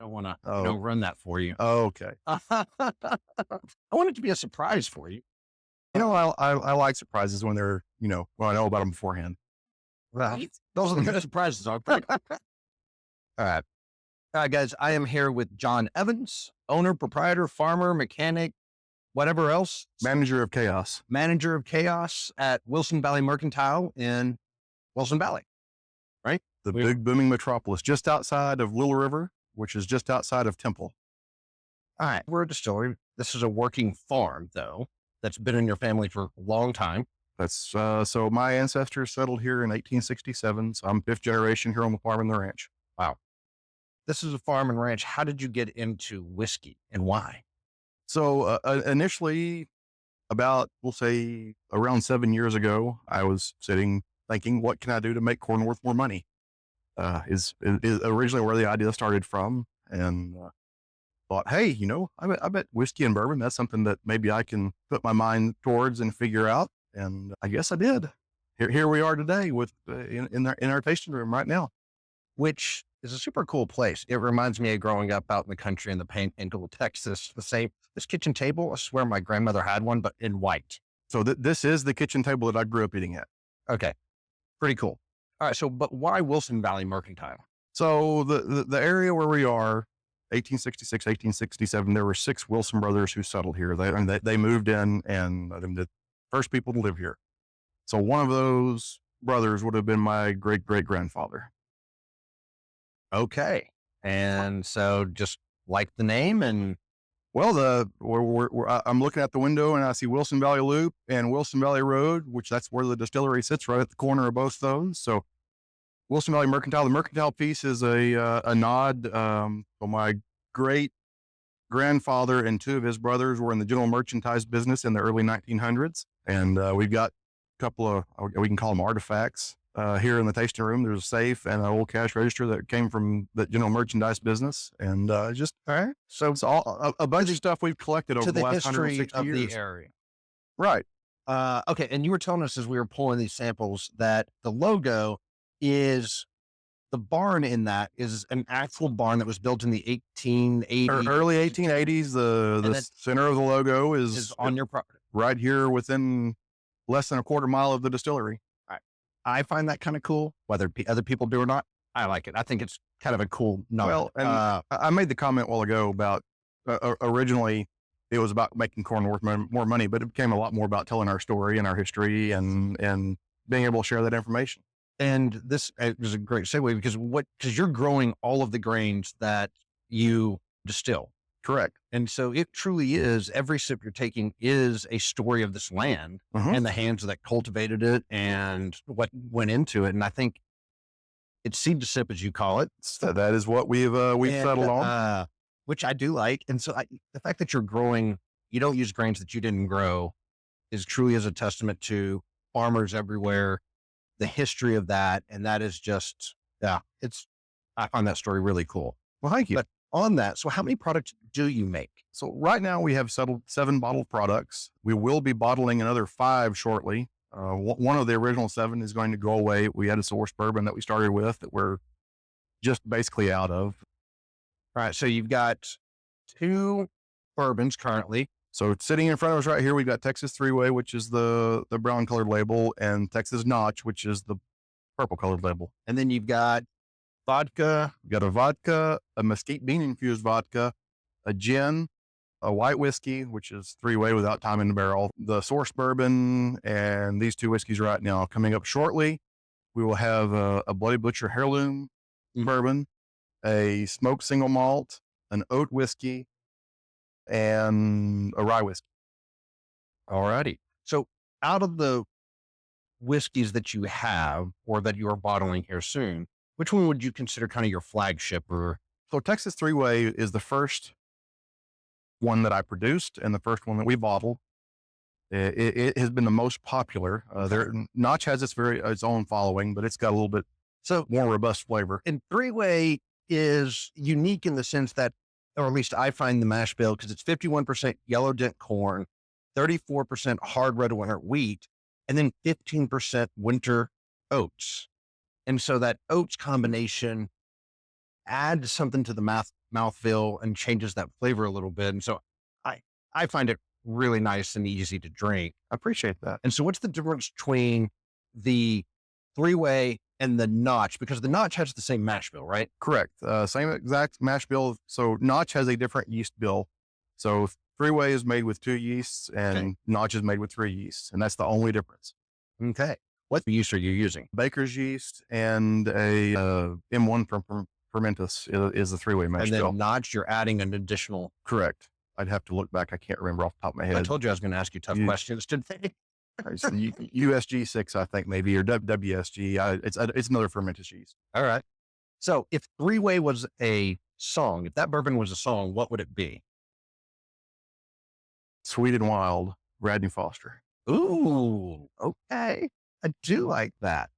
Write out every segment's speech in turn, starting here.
I want to, Oh, run that for you. okay. I want it to be a surprise for you. I like surprises when they're, when I know about them beforehand. Right. Those are the good surprises, aren't they? All right. All right, guys. I am here with John Evans, owner, proprietor, farmer, mechanic, whatever else, Manager of chaos. manager of chaos at Wilson Valley Mercantile in Wilson Valley, right? The We- big booming metropolis just outside of Little River, which is just outside of Temple. All right. We're a distillery. This is a working farm, though, that's been in your family for a long time. That's so my ancestors settled here in 1867. So I'm fifth generation here on the farm and the ranch. Wow. This is a farm and ranch. How did you get into whiskey and why? So initially, about we'll say around 7 years ago, I was sitting thinking, what can I do to make corn worth more money? Is originally where the idea started from, and thought, hey, I bet whiskey and bourbon, that's something that maybe I can put my mind towards and figure out. And I guess I did. Here we are today with in our tasting room right now. Which is a super cool place. It reminds me of growing up out in the country in the Panhandle, Texas. This kitchen table, I swear my grandmother had one, but in white. So this is the kitchen table that I grew up eating at. Okay. Pretty cool. All right. So, but why Wilson Valley Mercantile? So the area where we are, 1866, 1867, there were 6 Wilson brothers who settled here. They moved in and the first people to live here. So one of those brothers would have been my great great grandfather. Okay. And so just like the name and Well, I'm looking out the window and I see Wilson Valley Loop and Wilson Valley Road, which that's where the distillery sits, right at the corner of both those. So Wilson Valley Mercantile. The mercantile piece is a nod. So my great grandfather and 2 of his brothers were in the general merchandise business in the early 1900s, and we've got a couple of we can call them artifacts here in the tasting room. There's a safe and an old cash register that came from the general merchandise business, and just all right. so it's all a bunch of stuff we've collected over To the the last history 160 of years. the area. Right. Okay. And you were telling us as we were pulling these samples that the logo is the barn in that is an actual barn that was built in the 1880s. Early 1880s. The that center of the logo is on your property. right here within less than a quarter mile of the distillery. I find that kind of cool, whether other people do or not. I like it. I think it's kind of a cool nod. Well, and I made the comment a while ago about originally it was about making corn worth more money, but it became a lot more about telling our story and our history and being able to share that information. And this is a great segue because you're growing all of the grains that you distill. Correct. And so it truly is, every sip you're taking is a story of this land and the hands that cultivated it and what went into it. And I think it's seed to sip, as you call it. So that is what we've settled on. Which I do like. And so the fact that you're growing, you don't use grains that you didn't grow is truly as a testament to farmers everywhere, the history of that. And that is just, I find that story really cool. Well, thank you. But on that, so how many products do you make? So right now we have settled 7 bottled products. We will be bottling another 5 shortly. One of the original 7 is going to go away. We had a source bourbon that we started with that we're just basically out of. All right. So you've got 2 bourbons currently. So sitting in front of us right here, we've got Texas 3-Way, which is the brown colored label, and Texas Notch, which is the purple colored label. And then you've got vodka. We've got a vodka, a mesquite bean infused vodka, a gin, a white whiskey, which is 3-Way without time in the barrel, the source bourbon, and these 2 whiskeys right now. Coming up shortly, we will have a Bloody Butcher heirloom bourbon, a smoked single malt, an oat whiskey, and a rye whiskey. Alrighty. So out of the whiskeys that you have or that you are bottling here soon, which one would you consider kind of your flagship? Or So Texas 3-Way is the first one that I produced and the first one that we bottled. It has been the most popular. Notch has its own following, but it's got a little bit more robust flavor. And 3-Way is unique in the sense that, or at least I find the mash bill, because it's 51% yellow dent corn, 34% hard red winter wheat, and then 15% winter oats. And so that oats combination adds something to the mouthfeel and changes that flavor a little bit. And so I, I find it really nice and easy to drink. I appreciate that. And so what's the difference between the three-way and the notch? Because the notch has the same mash bill, right? Correct. Same exact mash bill. So Notch has a different yeast bill. So three-way is made with 2 yeasts and Notch is made with 3 yeasts. And that's the only difference. Okay. What yeast are you using? Baker's yeast and a M1 from Fermentus is the three-way mash And then bill. notch, you're adding an additional. Correct. I'd have to look back. I can't remember off the top of my head. I told you I was going to ask you tough questions today. It's USG 6, I think, maybe, or WSG. It's another fermented yeast. All right. So if three-way was a song, if that bourbon was a song, what would it be? Sweet and Wild, Radney Foster. Ooh, okay. I do like that.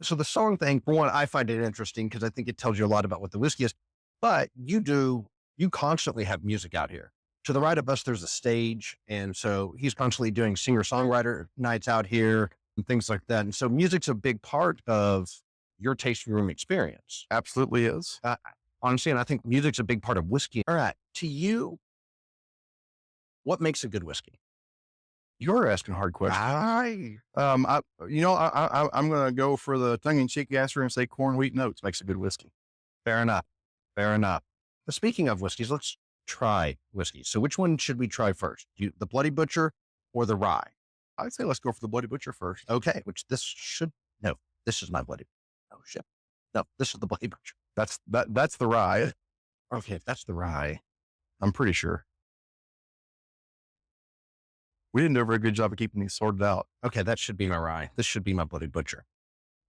So the song thing, for one, I find it interesting because I think it tells you a lot about what the whiskey is, but you constantly have music out here. To the right of us, there's a stage. And so he's constantly doing singer-songwriter nights out here and things like that. And so music's a big part of your tasting room experience. Absolutely is. Honestly, and I think music's a big part of whiskey. All right. To you, what makes a good whiskey? You're asking hard questions. I'm going to go for the tongue-in-cheek answer and say corn, wheat, and oats makes a good whiskey. Fair enough. Fair enough. But speaking of whiskeys, let's try whiskey. So which one should we try first? The Bloody Butcher or the rye? I'd say let's go for the Bloody Butcher first. Okay, this is my Bloody. Oh shit. No, this is the Bloody Butcher. That's the rye. Okay, if that's the rye. I'm pretty sure. We didn't do a very good job of keeping these sorted out. Okay, that should be my rye. This should be my Bloody Butcher.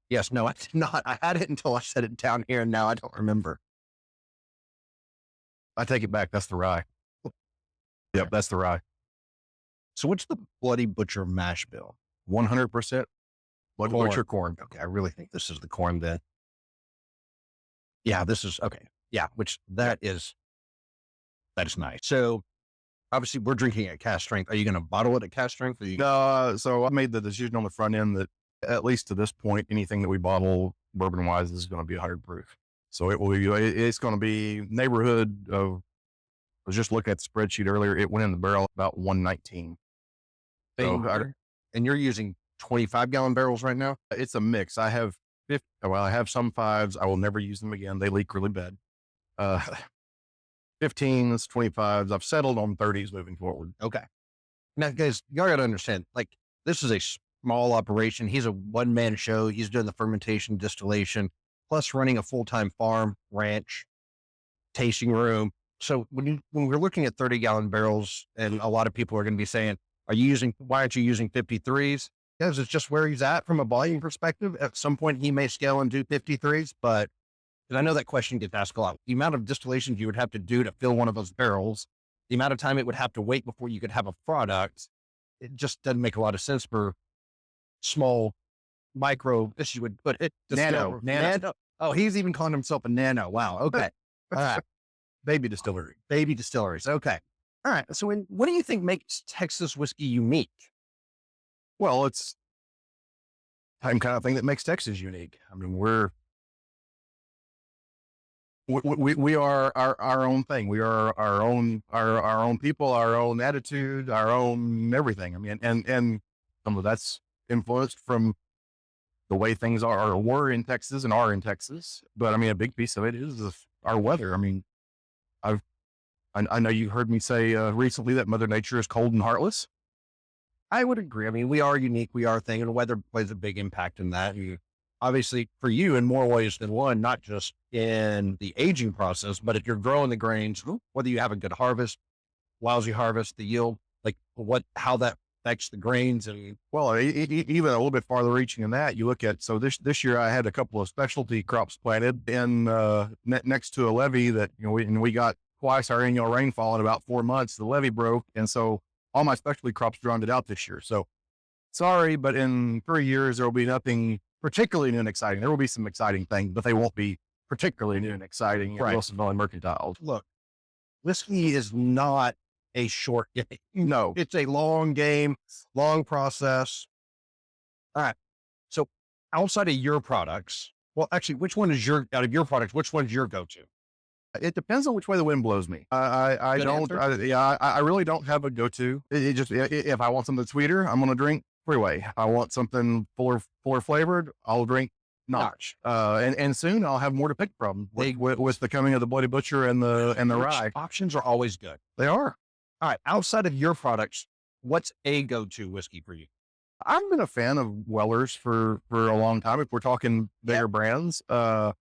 Yes, no, I did not. I had it until I set it down here and now I don't remember. I take it back. That's the rye. Yep, that's the rye. So what's the Bloody Butcher mash bill? 100% Bloody Butcher corn. Okay, I really think this is the corn then. Yeah, this is, okay. Yeah, that is nice. So obviously we're drinking at cask strength. Are you going to bottle it at cask strength? No, so I made the decision on the front end that at least to this point, anything that we bottle bourbon wise is going to be 100 proof. So it's going to be neighborhood of, I was just looking at the spreadsheet earlier. It went in the barrel about 119. So, and you're using 25-gallon barrels right now? It's a mix. I have I have some 5s. I will never use them again. They leak really bad. 15s, 25s. I've settled on 30s moving forward. Okay. Now, guys, y'all got to understand, like, this is a small operation. He's a one-man show. He's doing the fermentation, distillation, plus running a full-time farm, ranch, tasting room. So when we're looking at 30-gallon barrels, and a lot of people are going to be saying, why aren't you using 53s? Because it's just where he's at from a volume perspective. At some point, he may scale and do 53s, but I know that question gets asked a lot. The amount of distillations you would have to do to fill one of those barrels, the amount of time it would have to wait before you could have a product, it just doesn't make a lot of sense for small micro, as you would put it. Nano. Oh, he's even calling himself a nano. Wow. Okay. All right. Baby distillery. Baby distilleries. Okay. All right. So what do you think makes Texas whiskey unique? Well, it's the same kind of thing that makes Texas unique. I mean, we are our own thing. We are our own people, our own attitude, our own everything. I mean, and some of that's influenced from the way things are or were in Texas and are in Texas. But I mean, a big piece of it is our weather. I mean, I know you heard me say recently that Mother Nature is cold and heartless. I would agree. I mean, we are unique. We are a thing, and weather plays a big impact in that. And obviously, for you, in more ways than one, not just in the aging process, but if you're growing the grains, whether you have a good harvest, lousy harvest, the yield, like how that affects the grains. And well, even a little bit farther reaching than that, you look at, so this year I had a couple of specialty crops planted in next to a levee that, we got twice our annual rainfall in about 4 months. The levee broke. And so all my specialty crops drowned it out this year. So sorry, but in 3 years, there will be nothing particularly new and exciting. There will be some exciting things, but they won't be particularly new and exciting at Wilson Valley Mercantile. Look, whiskey is not a short game. No. It's a long game, long process. All right. So outside of your products, well, actually, out of your products, which one's your go-to? It depends on which way the wind blows me. I Good don't, answer. I really don't have a go-to. It just, if I want something sweeter, I'm going to drink freeway. I want something fuller flavored, I'll drink notch. And soon I'll have more to pick from with the coming of the Bloody Butcher and the rye. Options are always good. They are. All right. Outside of your products, what's a go-to whiskey for you? I've been a fan of Weller's for a long time. If we're talking bigger brands, I'll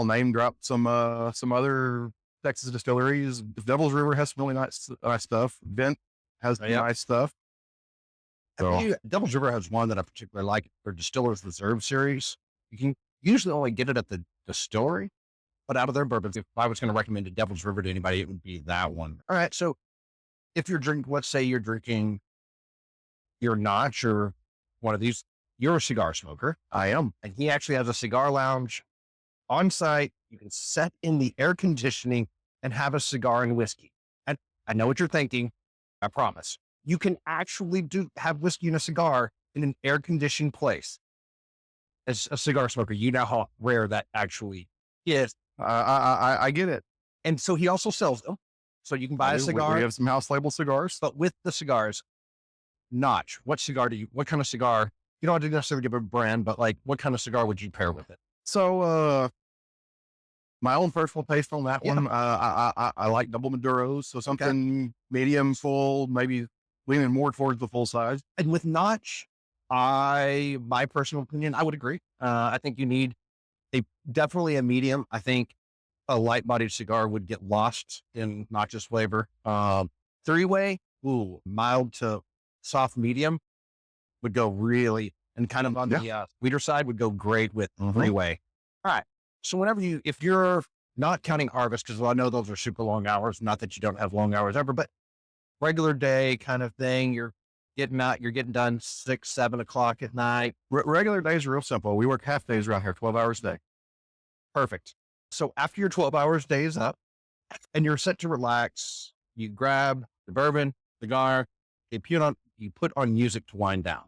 name drop some other Texas distilleries. Devil's River has some really nice stuff. Vent has some nice stuff. Devil's River has one that I particularly like, their Distillers Reserve series. You can usually only get it at the distillery, but out of their bourbons, if I was going to recommend a Devil's River to anybody, it would be that one. All right. So if you're drinking, let's say you're drinking your Notch or one of these, you're a cigar smoker. I am. And he actually has a cigar lounge on site. You can set in the air conditioning and have a cigar and whiskey. And I know what you're thinking. I promise. You can actually have whiskey and a cigar in an air conditioned place. As a cigar smoker, you know how rare that actually is. I get it. And so he also sells them. So you can buy a cigar. We have some house label cigars. But with the cigars, Notch, what kind of cigar? You don't have to necessarily give a brand, but like, what kind of cigar would you pair with it? So, my own personal taste on that one, I like double Maduros. So something medium, full, maybe leaning more towards the full size. And with Notch, my personal opinion, I would agree. I think you need definitely a medium. I think a light bodied cigar would get lost in Notch's flavor. Three-way, mild to soft medium would go really, and kind of on the sweeter side would go great with three-way. All right. So if you're not counting harvest, because I know those are super long hours, not that you don't have long hours ever, but regular day kind of thing, you're getting out, you're getting done 6, 7 o'clock at night. Regular days are real simple. We work half days around here, 12 hours a day. Perfect. So after your 12 hours day is up and you're set to relax, you grab the bourbon, cigar, you put on music to wind down.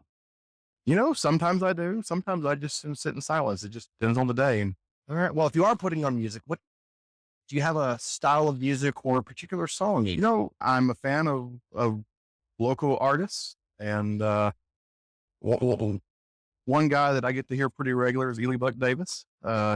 Sometimes I do. Sometimes I just sit in silence. It just depends on the day. And all right. Well, if you are putting on music, what do you have a style of music or a particular song? I'm a fan of local artists, and one guy that I get to hear pretty regular is Ely Buck Davis.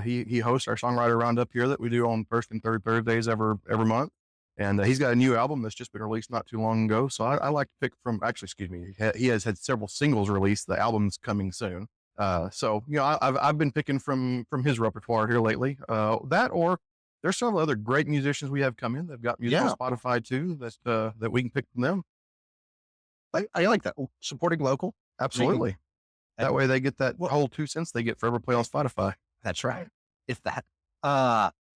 He hosts our songwriter roundup here that we do on first and third Thursdays every month. And he's got a new album that's just been released not too long ago. So I like to pick from, actually, excuse me, he has had several singles released. The album's coming soon. I've been picking from his repertoire here lately. That, or there's several other great musicians we have come in. They've got music on Spotify too, that we can pick from them. I like that. Supporting local. Absolutely. That way they get that whole 2 cents they get for every play on Spotify. That's right. If that,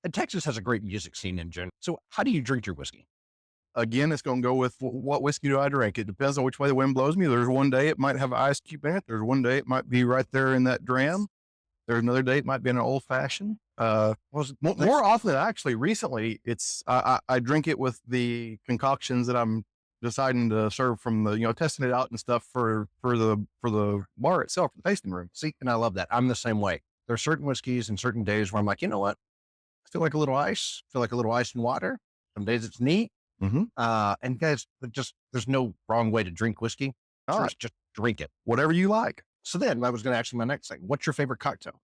and Texas has a great music scene in general. So how do you drink your whiskey? Again, it's going to go with what whiskey do I drink? It depends on which way the wind blows me. There's one day it might have an ice cube in it. There's one day it might be right there in that dram. There's another day it might be in an old fashioned. More often, actually, recently, it's I drink it with the concoctions that I'm deciding to serve from the, testing it out and stuff for the bar itself, the tasting room. See, and I love that. I'm the same way. There are certain whiskeys and certain days where I'm like, you know what? I feel like a little ice. Feel like a little ice and water. Some days it's neat. And guys, there's no wrong way to drink whiskey. Just drink it, whatever you like. So then I was going to ask you my next thing. What's your favorite cocktail?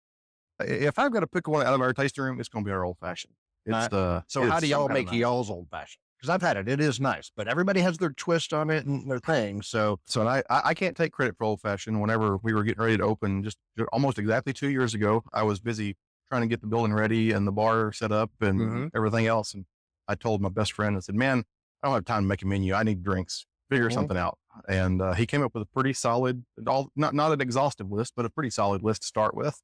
If I've got to pick one out of our tasting room, it's going to be our old fashioned. So how do y'all make y'all's old fashioned? Because I've had it. It is nice, but everybody has their twist on it and their thing. So I can't take credit for old fashioned. Whenever we were getting ready to open, just almost exactly 2 years ago, I was busy trying to get the building ready and the bar set up and everything else. And I told my best friend, I said, man, I don't have time to make a menu. I need drinks, figure something out. And he came up with a pretty solid, not an exhaustive list, but a pretty solid list to start with.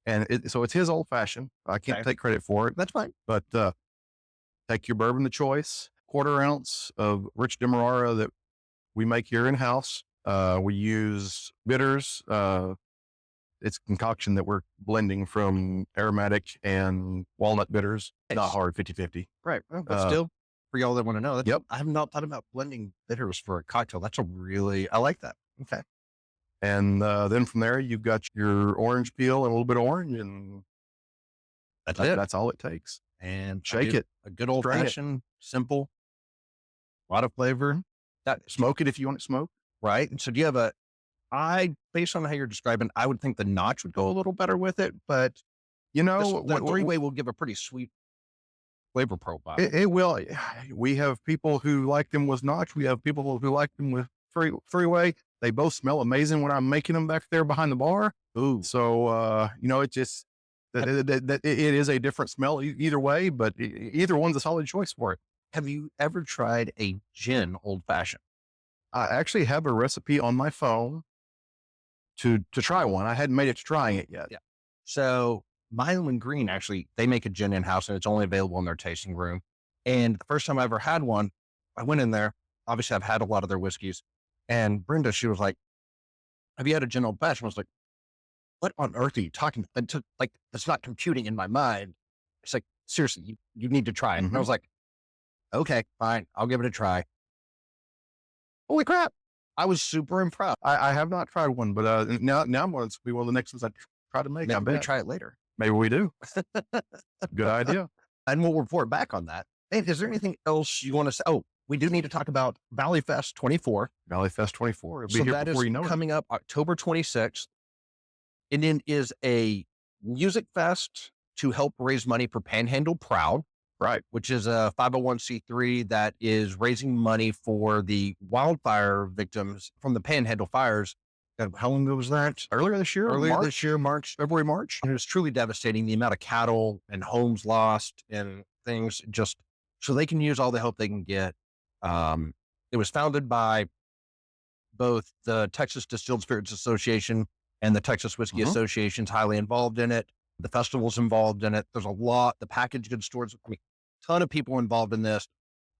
And so it's his old fashioned. I can't take credit for it. That's fine. But take your bourbon of choice, 1/4 ounce of rich Demerara that we make here in house. We use bitters. It's a concoction that we're blending from aromatic and walnut bitters. Nice. Not hard, 50-50. Right. But still, for y'all that want to know, I have not thought about blending bitters for a cocktail. I like that. Okay. And then from there, you've got your orange peel and a little bit of orange and That's it. That's all it takes. And Shake it. a good old fashioned, simple, a lot of flavor. Smoke it if you want to smoke. Right. And so do you have based on how you're describing, I would think the notch would go a little better with it, but You know, the three-way will give a pretty sweet flavor profile. it will. We have people who like them with notch. We have people who like them with three-way. They both smell amazing when I'm making them back there behind the bar. Ooh. So, it just, it is a different smell either way, but either one's a solid choice for it. Have you ever tried a gin old fashioned? I actually have a recipe on my phone to try one. I hadn't made it to trying it yet. Yeah. So Milo and Green, actually, they make a gin in-house and it's only available in their tasting room. And the first time I ever had one, I went in there. Obviously, I've had a lot of their whiskeys. And Brenda, she was like, have you had a gin old fashioned? I was like, what on earth are you talking about? That's not computing in my mind. It's like, seriously, you need to try it. And I was like, okay, fine. I'll give it a try. Holy crap. I was super impressed. I have not tried one, but now I'm going to be one of the next ones I try to make. Maybe we try it later. Maybe we do. Good idea. And we'll report back on that. Hey, is there anything else you want to say? Oh, we do need to talk about Valley Fest 24. Valley Fest 24. It'll be So here that before is you know it. coming up October 26th. And it is a music fest to help raise money for Panhandle Proud. Right. Which is a 501c3 that is raising money for the wildfire victims from the Panhandle fires. God, how long ago was that? Earlier this year? February, March. And it was truly devastating. The amount of cattle and homes lost and things, just so they can use all the help they can get. It was founded by both the Texas Distilled Spirits Association and the Texas Whiskey Association's highly involved in it. The festival's involved in it. There's a lot, the packaged goods stores, ton of people involved in this.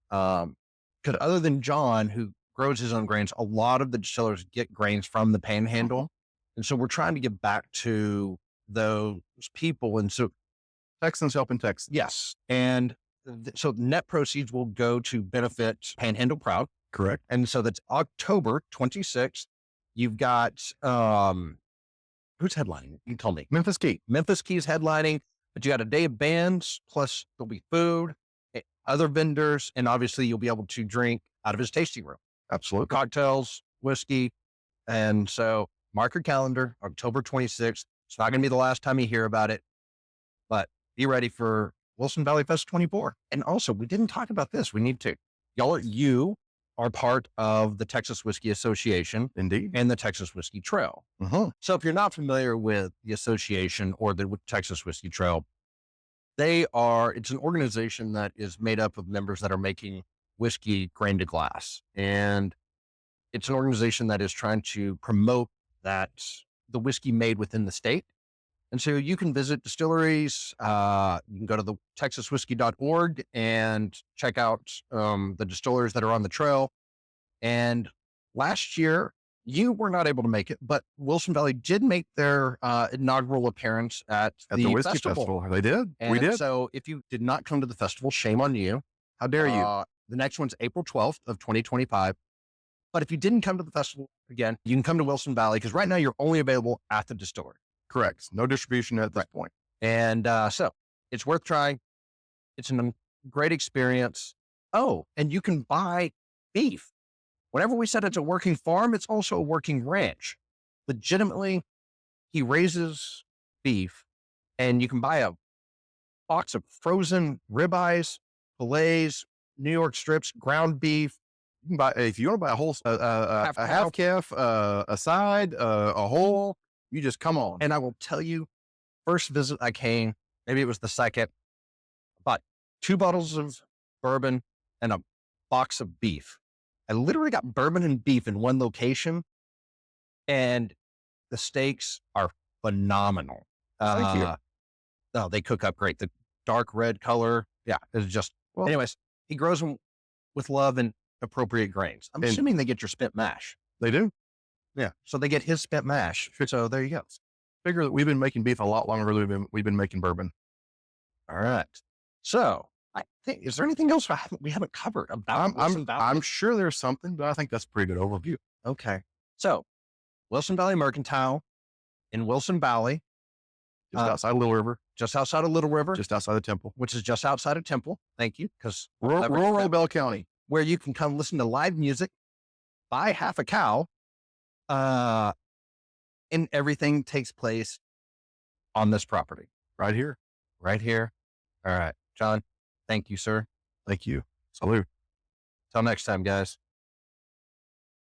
Because other than John, who grows his own grains, a lot of the distillers get grains from the Panhandle. And so we're trying to give back to those people. And so Texans helping Texans. Yes. And so net proceeds will go to benefit Panhandle Proud. Correct. And so that's October 26th. You've got, who's headlining? You told me. Memphis Key. Memphis Key's headlining, but you got a day of bands, plus there'll be food, other vendors, and obviously you'll be able to drink out of his tasting room. Absolutely. Cocktails, whiskey. And so mark your calendar, October 26th. It's not going to be the last time you hear about it, but be ready for Wilson Valley Fest 24. And also, we didn't talk about this. We need to. You are part of the Texas Whiskey Association. Indeed. And the Texas Whiskey Trail. So if you're not familiar with the association or the Texas Whiskey Trail, it's an organization that is made up of members that are making whiskey grain to glass. And it's an organization that is trying to promote that the whiskey made within the state. And so you can visit distilleries. You can go to the texaswhiskey.org and check out the distillers that are on the trail. And last year, you were not able to make it, but Wilson Valley did make their inaugural appearance at the Whiskey festival. They did. And we did. So if you did not come to the festival, shame on you. How dare you? The next one's April 12th of 2025. But if you didn't come to the festival, again, you can come to Wilson Valley because right now you're only available at the distillery. Correct. No distribution at this point. And so it's worth trying. It's a great experience. Oh, and you can buy beef. Whenever we said it's a working farm, it's also a working ranch. Legitimately, he raises beef, and you can buy a box of frozen ribeyes, fillets, New York strips, ground beef. You can buy, if you want to buy a whole, half calf, a side, a whole, you just come on. And I will tell you, first visit I came, maybe it was the second, bought 2 bottles of bourbon and a box of beef. I literally got bourbon and beef in one location, and the steaks are phenomenal. Thank you. Oh, they cook up great. The dark red color. Yeah. It's just, anyways, he grows them with love and appropriate grains. I'm assuming they get your spent mash. They do. Yeah. So they get his spent mash. So there you go. Figure that we've been making beef a lot longer than we've been making bourbon. All right. So I think, is there anything else we haven't covered about Wilson Valley? I'm sure there's something, but I think that's a pretty good overview. Okay. So Wilson Valley Mercantile in Wilson Valley. just outside of Little River, just outside of Little River, just outside the Temple, which is just outside of Temple. Thank you. Because rural Bell County, where you can come listen to live music, buy half a cow, and everything takes place on this property. right here. Right here. All right. John, thank you, sir. Thank you. Salute. Till next time, guys.